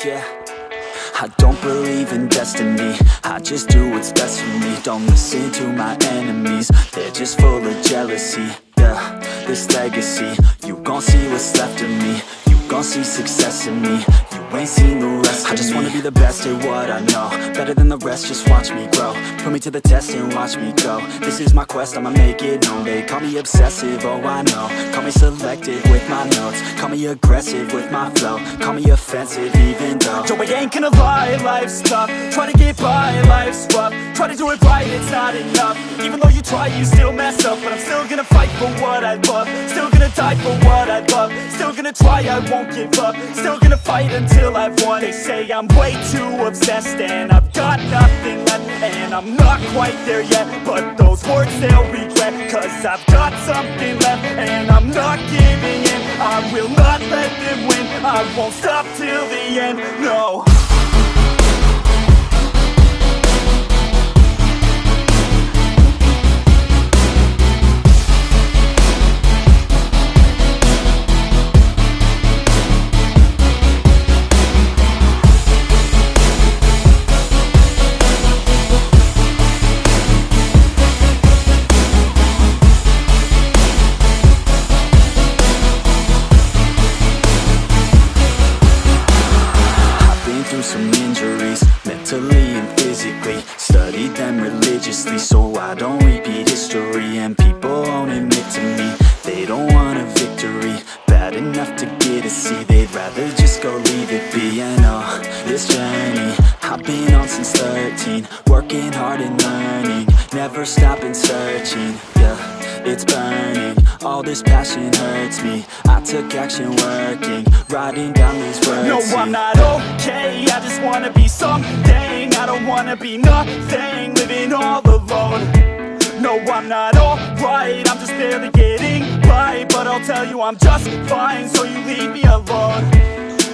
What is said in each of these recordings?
Yeah, I don't believe in destiny, I just do what's best for me. Don't listen to my enemies, they're just full of jealousy. Yeah, this legacy, you gon' see what's left of me. You gon' see success in me, you ain't seen the rest of me. I just wanna be the best at what I know, better than the rest, just watch me grow. Put me to the test and watch me go. This is my quest, I'ma make it known. They call me obsessive, oh I know. Call me selective with my notes, call me aggressive with my flow. Call me offensive even though Joe, I ain't gonna lie, life's tough. Try to get by, life's rough. Try to do it right, it's not enough. Even though you try, you still mess up. But I'm still gonna fight for what I love, still gonna die for what I love. Still gonna try, I won't give up. Still gonna fight until I've won. They say I'm way too obsessed and I've got nothing left, and I'm not quite there yet, but those words they'll regret. Cause I've got something left and I'm not giving in. I will not let them win, I won't stop till the end, no. Through some injuries, mentally and physically. Studied them religiously so I don't repeat history. And people won't admit to me they don't want a victory bad enough to get a C. They'd rather just go leave it be. And oh, this journey I've been on since 13, working hard and learning, never stopping searching. Yeah, it's burning, all this passion hurts me. I took action working, writing down these words. No, I'm not okay, I just wanna be something. I don't wanna be nothing, living all alone. No, I'm not alright, I'm just barely getting by. But I'll tell you I'm just fine, so you leave me alone.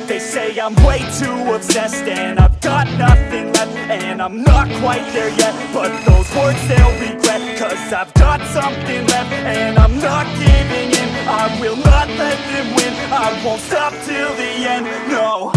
They say I'm way too obsessed and I've got nothing left, and I'm not quite there yet, but those words they'll regret. Cause I've got something left and I'm not giving in. I will not let them win, I won't stop till the end, no.